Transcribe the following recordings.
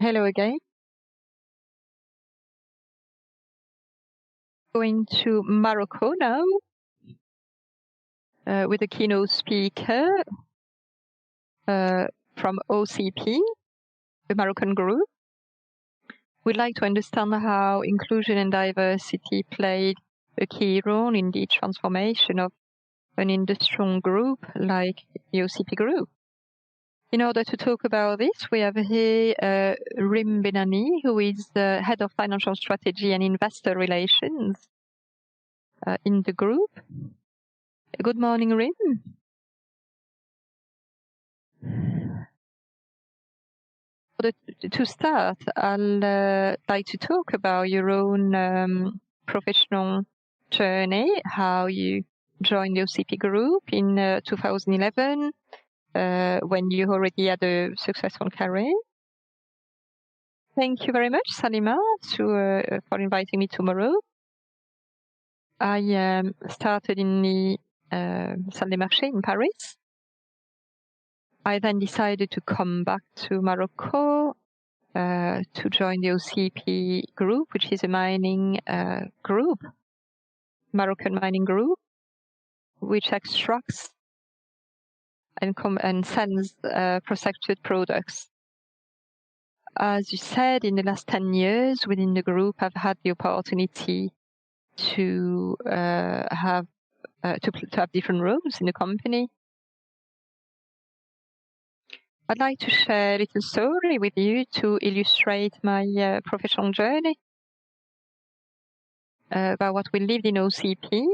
Hello again. Going to Morocco now with a keynote speaker from OCP, the Moroccan group. We'd like to understand how inclusion and diversity played a key role in the transformation of an industrial group like the OCP Group. In order to talk about this, we have here Rim Benani, who is the Head of Financial Strategy and Investor Relations in the group. Good morning, Rim. To start, I'd like to talk about your own professional journey, how you joined the OCP Group in 2011, when you already had a successful career. Thank you very much, Salima, for inviting me tomorrow. I started in the Salle des Marchés in Paris. I then decided to come back to Morocco to join the OCP Group, which is a mining group, Moroccan mining group, which extracts and sells protected products. As you said, in the last 10 years within the group, I've had the opportunity to have different roles in the company. I'd like to share a little story with you to illustrate my professional journey about what we lived in OCP.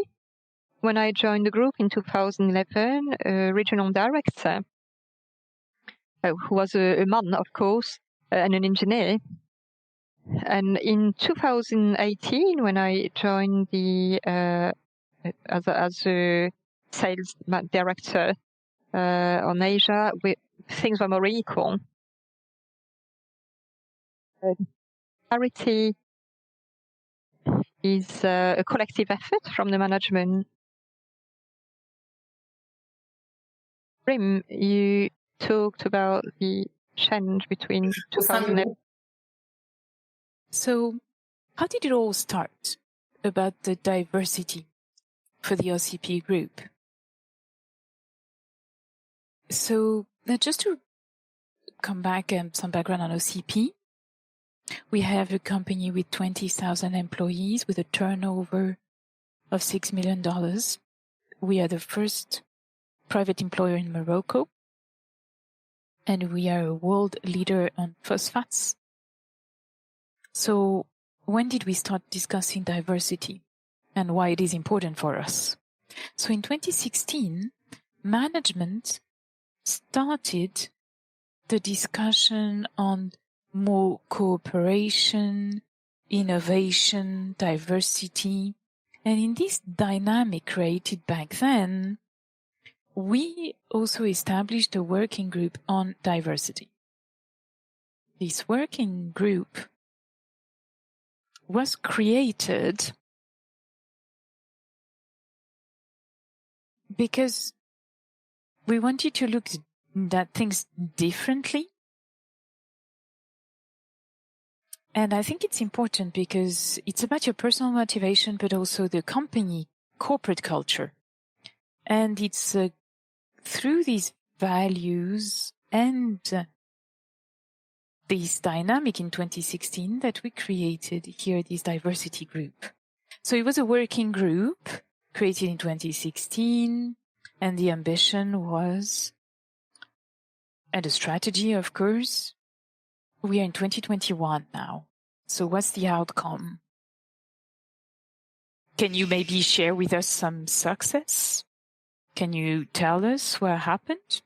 When I joined the group in 2011, a regional director, who was a man, of course, and an engineer. And in 2018, when I joined the as a sales director on Asia, things were more equal. Charity is a collective effort from the management. Rim, you talked about the change between 2011. So, how did it all start about the diversity for the OCP Group? So, just to come back and some background on OCP, we have a company with 20,000 employees with a turnover of $6 million. We are the first private employer in Morocco, and we are a world leader on phosphates. So when did we start discussing diversity and why it is important for us? So in 2016, management started the discussion on more cooperation, innovation, diversity. And in this dynamic created back then, we also established a working group on diversity. This working group was created because we wanted to look at things differently. And I think it's important because it's about your personal motivation, but also the company, corporate culture. And it's through these values and this dynamic in 2016 that we created here this diversity group. So it was a working group created in 2016, and the ambition was, and the strategy, of course. We are in 2021 now. So what's the outcome? Can you maybe share with us some success? Can you tell us what happened?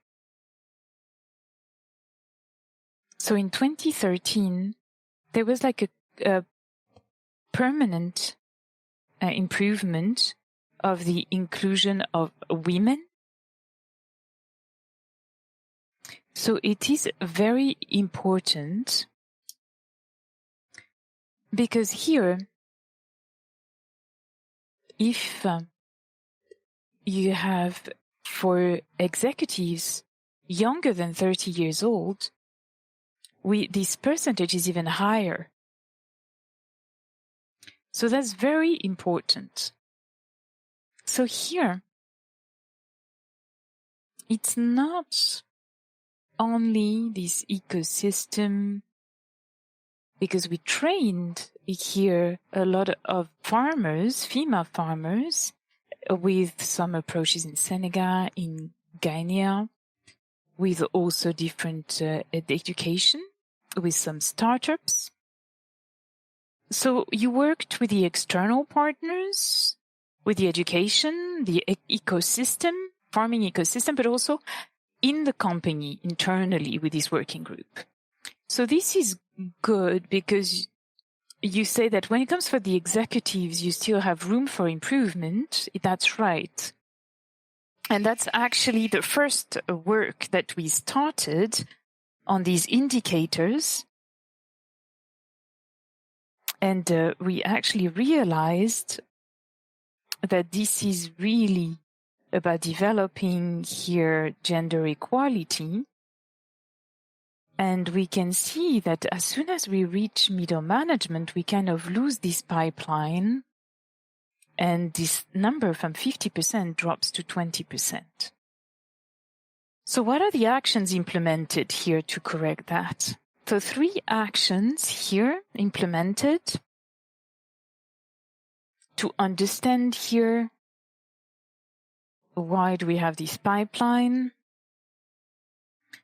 So in 2013, there was like a permanent improvement of the inclusion of women. So it is very important because here, if you have for executives younger than 30 years old, this percentage is even higher. So that's very important. So here, it's not only this ecosystem, because we trained here a lot of farmers, female farmers, with some approaches in Senegal, in Guinea, with also different education, with some startups. So you worked with the external partners, with the education, the ecosystem, farming ecosystem, but also in the company internally with this working group. So this is good because you say that when it comes for the executives, you still have room for improvement. That's right. And that's actually the first work that we started on these indicators. And we actually realized that this is really about developing here gender equality. And we can see that as soon as we reach middle management, we kind of lose this pipeline. And this number from 50% drops to 20%. So what are the actions implemented here to correct that? So 3 actions here implemented to understand here why do we have this pipeline.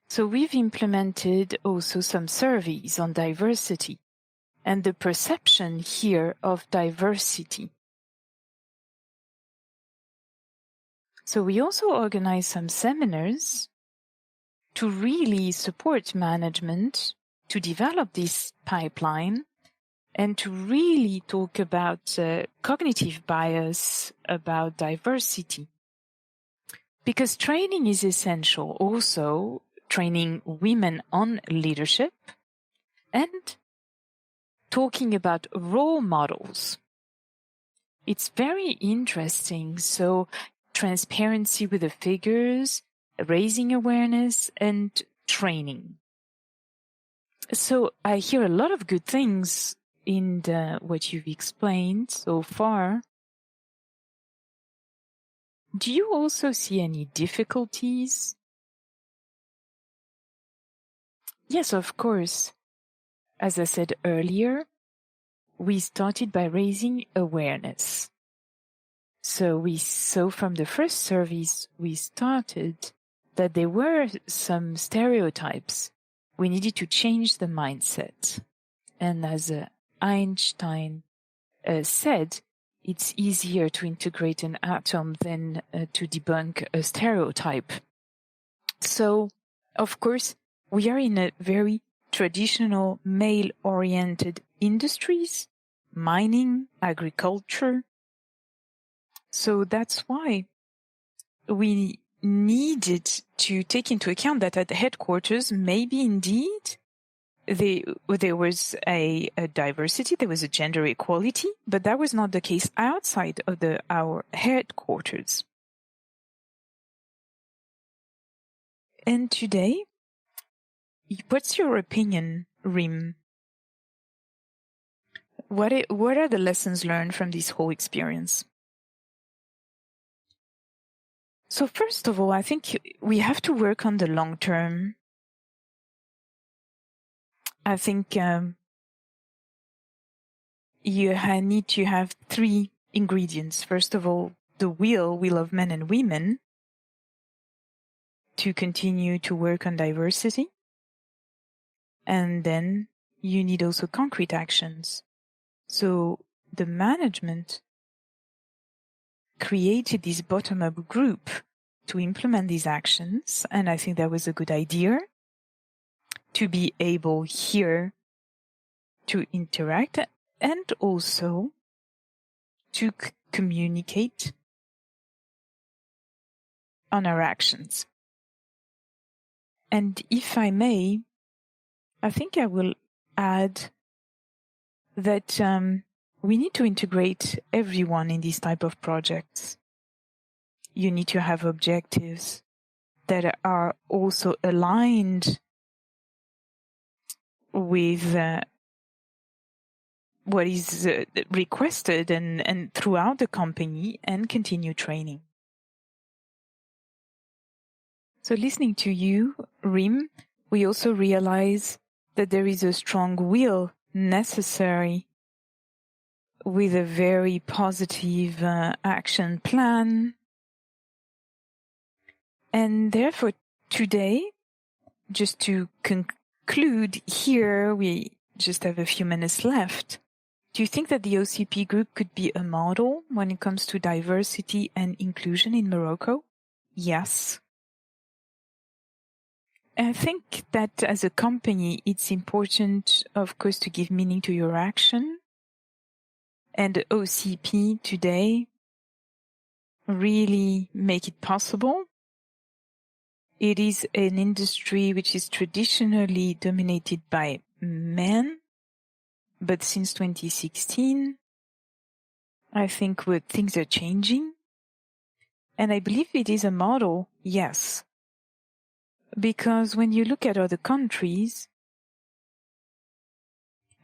So we've implemented also some surveys on diversity and the perception here of diversity. So we also organize some seminars to really support management to develop this pipeline and to really talk about cognitive bias, about diversity. Because training is essential, also training women on leadership and talking about role models. It's very interesting. So transparency with the figures, raising awareness, and training. So I hear a lot of good things in what you've explained so far. Do you also see any difficulties? Yes, of course. As I said earlier, we started by raising awareness. So we saw from the first surveys we started that there were some stereotypes. We needed to change the mindset. And as Einstein said, it's easier to integrate an atom than to debunk a stereotype. So, of course, we are in a very traditional male-oriented industries, mining, agriculture. So that's why we needed to take into account that at the headquarters, maybe indeed there was a diversity, there was a gender equality, but that was not the case outside of our headquarters. And today, what's your opinion, Rim? What are the lessons learned from this whole experience? So first of all, I think we have to work on the long term. I think you need to have 3 ingredients. First of all, the will of men and women to continue to work on diversity. And then you need also concrete actions. So the management created this bottom-up group to implement these actions. And I think that was a good idea to be able here to interact and also to communicate on our actions. And if I may, I think I will add that we need to integrate everyone in these type of projects. You need to have objectives that are also aligned with what is requested and throughout the company, and continue training. So listening to you, Rim, we also realize that there is a strong will necessary with a very positive action plan. And therefore, today, just to conclude here, we just have a few minutes left. Do you think that the OCP Group could be a model when it comes to diversity and inclusion in Morocco? Yes. I think that as a company, it's important, of course, to give meaning to your action. And OCP today really make it possible. It is an industry which is traditionally dominated by men, but since 2016, I think things are changing. And I believe it is a model, yes. Because when you look at other countries,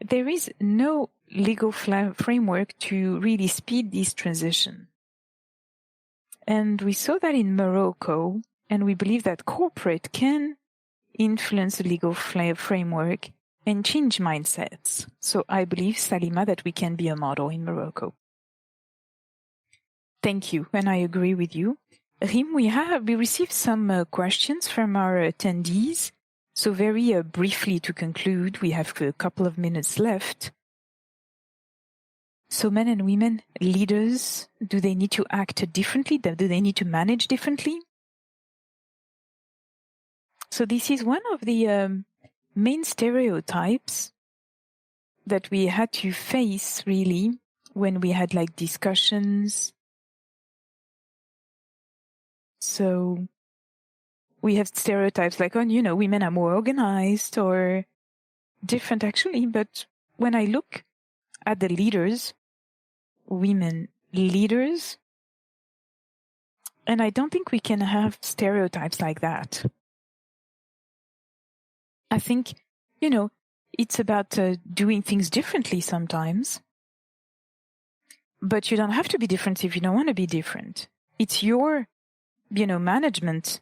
there is no legal framework to really speed this transition. And we saw that in Morocco, and we believe that corporate can influence the legal framework and change mindsets. So I believe, Salima, that we can be a model in Morocco. Thank you, and I agree with you. Rim, we received some questions from our attendees. So very briefly to conclude, we have a couple of minutes left. So men and women leaders, do they need to act differently? Do they need to manage differently? So this is one of the main stereotypes that we had to face really when we had like discussions. So we have stereotypes like, oh, women are more organized or different actually. But when I look at the leaders, women leaders, and I don't think we can have stereotypes like that. I think, it's about doing things differently sometimes. But you don't have to be different if you don't want to be different. It's your, management.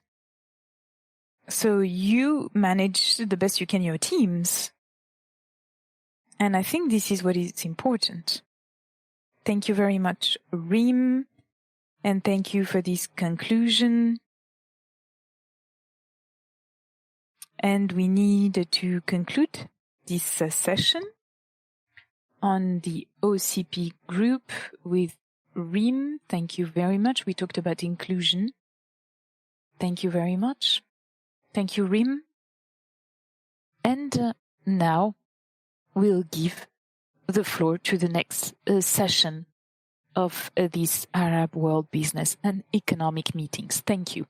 So you manage the best you can your teams. And I think this is what is important. Thank you very much, Rim. And thank you for this conclusion. And we need to conclude this session on the OCP Group with Rim. Thank you very much. We talked about inclusion. Thank you very much. Thank you, Rim. And now we'll give the floor to the next session of this Arab World Business and Economic Meetings. Thank you.